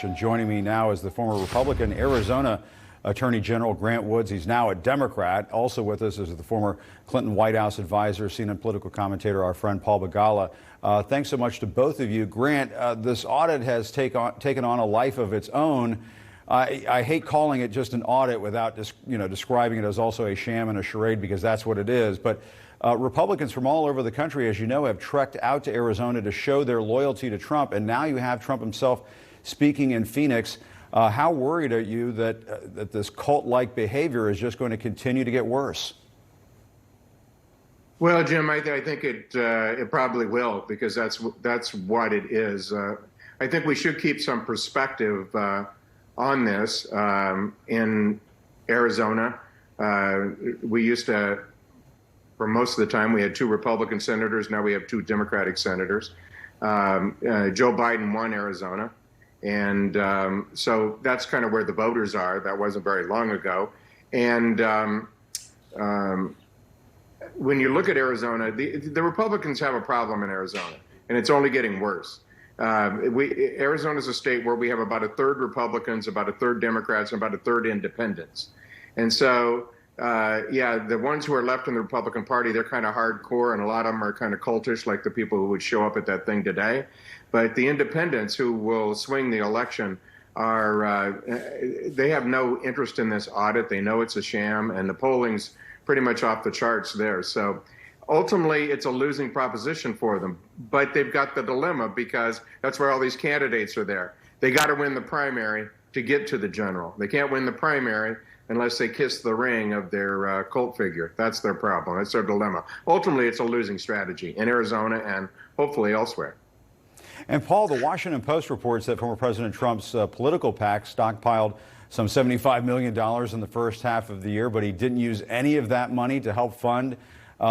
And joining me now is the former Republican Arizona Attorney General Grant Woods. He's now a Democrat. Also with us is the former Clinton White House advisor, CNN political commentator, our friend Paul Begala. Thanks so much to both of you. Grant, this audit has taken on a life of its own. I hate calling it just an audit without describing it as also a sham and a charade, because that's what it is. But Republicans from all over the country, as you know, have trekked out to Arizona to show their loyalty to Trump. And now you have Trump himself speaking in Phoenix. How worried are you that this cult-like behavior is just going to continue to get worse? Well, Jim, I think it probably will, because that's what it is. I think we should keep some perspective on this. In Arizona, we used to, for most of the time, we had 2 Republican senators. Now we have 2 Democratic senators. Joe Biden won Arizona. And so that's kind of where the voters are. That wasn't very long ago. And when you look at Arizona, the Republicans have a problem in Arizona, and it's only getting worse. Arizona is a state where we have about 1/3 Republicans, about 1/3 Democrats, and about 1/3 independents. And so, the ones who are left in the Republican Party, they're kind of hardcore, and a lot of them are kind of cultish, like the people who would show up at that thing today. But the independents who will swing the election they have no interest in this audit. They know it's a sham, and the polling's pretty much off the charts there. So ultimately, it's a losing proposition for them. But they've got the dilemma, because that's where all these candidates are there. They got to win the primary to get to the general. They can't win the primary unless they kiss the ring of their cult figure. That's their problem. That's their dilemma. Ultimately, it's a losing strategy in Arizona and hopefully elsewhere. And Paul, the Washington Post reports that former President Trump's political PAC stockpiled some $75 million in the first half of the year, but he didn't use any of that money to help fund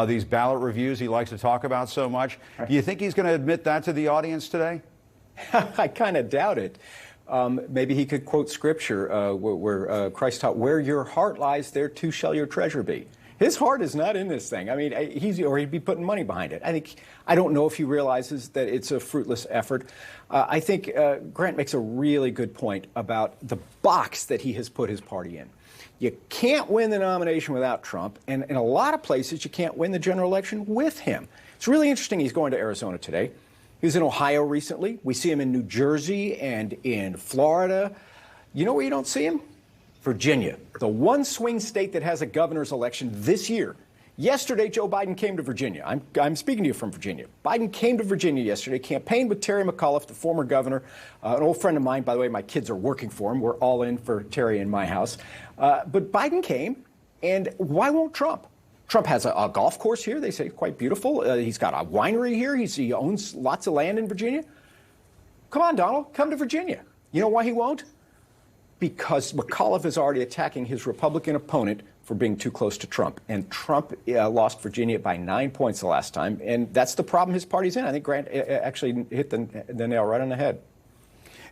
these ballot reviews he likes to talk about so much. Do you think he's going to admit that to the audience today? I kind of doubt it. Maybe he could quote scripture where Christ taught, "Where your heart lies, there too shall your treasure be." His heart is not in this thing. I mean, he'd be putting money behind it. I don't know if he realizes that it's a fruitless effort. I think Grant makes a really good point about the box that he has put his party in. You can't win the nomination without Trump, and in a lot of places, you can't win the general election with him. It's really interesting he's going to Arizona today. He was in Ohio recently. We see him in New Jersey and in Florida. You know where you don't see him? Virginia, the one swing state that has a governor's election this year. Yesterday, Joe Biden came to Virginia. I'm speaking to you from Virginia. Biden came to Virginia yesterday, campaigned with Terry McAuliffe, the former governor, an old friend of mine. By the way, my kids are working for him. We're all in for Terry in my house. But Biden came, and why won't Trump? Trump has a golf course here. They say quite beautiful. He's got a winery here. He owns lots of land in Virginia. Come on, Donald, come to Virginia. You know why he won't? Because McAuliffe is already attacking his Republican opponent for being too close to Trump. And Trump lost Virginia by 9 points the last time. And that's the problem his party's in. I think Grant actually hit the nail right on the head.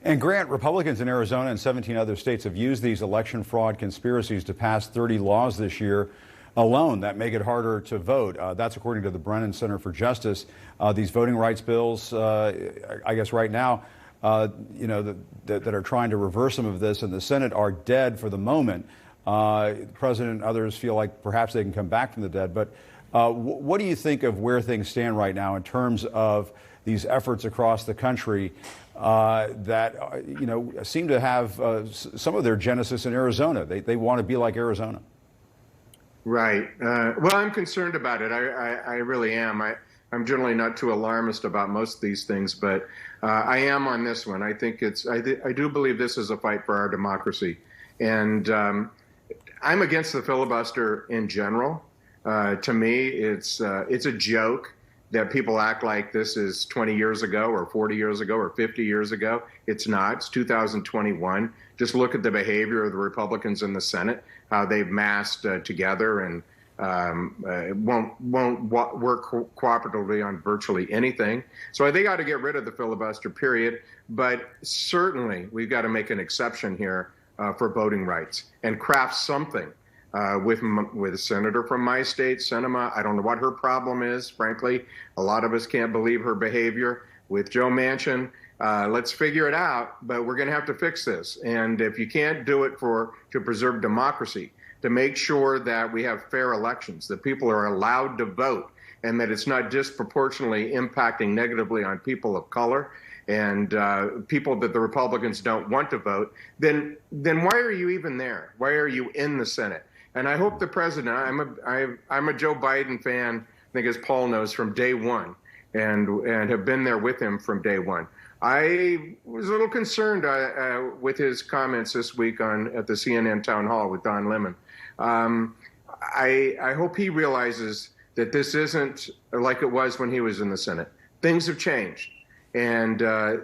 And Grant, Republicans in Arizona and 17 other states have used these election fraud conspiracies to pass 30 laws this year alone that make it harder to vote. That's according to the Brennan Center for Justice. These voting rights bills, I guess right now, that are trying to reverse some of this in the Senate are dead for the moment. The president and others feel like perhaps they can come back from the dead. But what do you think of where things stand right now in terms of these efforts across the country that seem to have some of their genesis in Arizona? They want to be like Arizona. Right. Well, I'm concerned about it. I really am. I'm generally not too alarmist about most of these things, but I am on this one. I think I do believe this is a fight for our democracy. And I'm against the filibuster in general. To me, it's a joke that people act like this is 20 years ago or 40 years ago or 50 years ago. It's not. It's 2021. Just look at the behavior of the Republicans in the Senate, how they've massed together and won't work cooperatively on virtually anything. So they got to get rid of the filibuster, period. But certainly we've got to make an exception here for voting rights and craft something with a senator from my state, Sinema. I don't know what her problem is, frankly. A lot of us can't believe her behavior. With Joe Manchin, Let's figure it out, but we're going to have to fix this. And if you can't do it to preserve democracy, to make sure that we have fair elections, that people are allowed to vote, and that it's not disproportionately impacting negatively on people of color and people that the Republicans don't want to vote, then why are you even there? Why are you in the Senate? And I hope the president, I'm a Joe Biden fan, I think as Paul knows, from day one, and have been there with him from day one. I was a little concerned with his comments this week at the CNN town hall with Don Lemon. I hope he realizes that this isn't like it was when he was in the Senate. Things have changed, and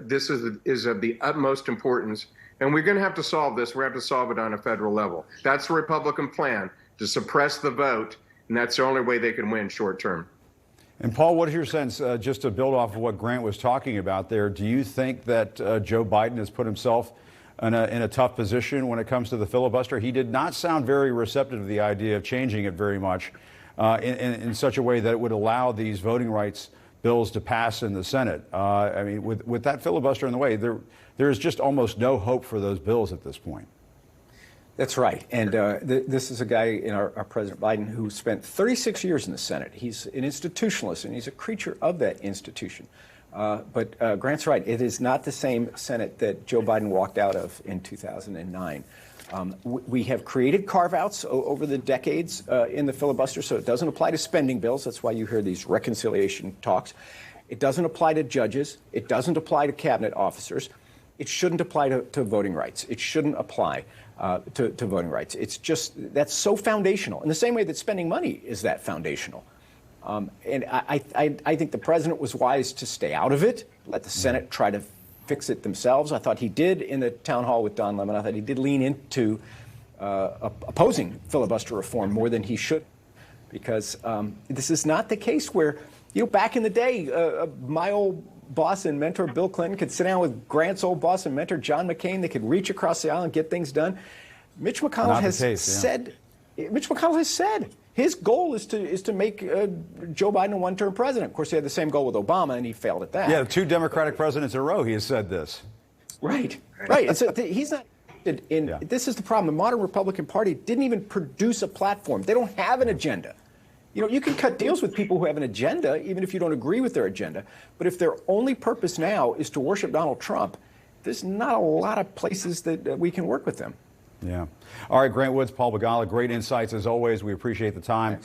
this is of the utmost importance. And we're going to have to solve this. We have to solve it on a federal level. That's the Republican plan, to suppress the vote, and that's the only way they can win short term. And Paul, what is your sense, just to build off of what Grant was talking about there, do you think that Joe Biden has put himself in a tough position when it comes to the filibuster? He did not sound very receptive to the idea of changing it very much in such a way that it would allow these voting rights bills to pass in the Senate. I mean, with that filibuster in the way, there is just almost no hope for those bills at this point. That's right. And this is a guy in our President Biden who spent 36 years in the Senate. He's an institutionalist, and he's a creature of that institution. But Grant's right. It is not the same Senate that Joe Biden walked out of in 2009. We have created carve-outs over the decades in the filibuster, so it doesn't apply to spending bills. That's why you hear these reconciliation talks. It doesn't apply to judges. It doesn't apply to cabinet officers. It shouldn't apply to voting rights. It shouldn't apply to voting rights. It's just, that's so foundational, in the same way that spending money is that foundational. And I think the president was wise to stay out of it, let the Senate try to fix it themselves. I thought he did in the town hall with Don Lemon. I thought he did lean into opposing filibuster reform more than he should, because this is not the case where, back in the day, my old boss and mentor Bill Clinton could sit down with Grant's old boss and mentor John McCain. They could reach across the aisle and get things done. Mitch McConnell has said his goal is to make Joe Biden a one-term president. Of course, he had the same goal with Obama, and he failed at that. Yeah, 2 Democratic presidents in a row he has said this. Right. And so he's not in. Yeah. This is the problem. The modern Republican Party didn't even produce a platform. They don't have an agenda. You can cut deals with people who have an agenda, even if you don't agree with their agenda. But if their only purpose now is to worship Donald Trump, there's not a lot of places that we can work with them. Yeah. All right, Grant Woods, Paul Begala, great insights as always. We appreciate the time.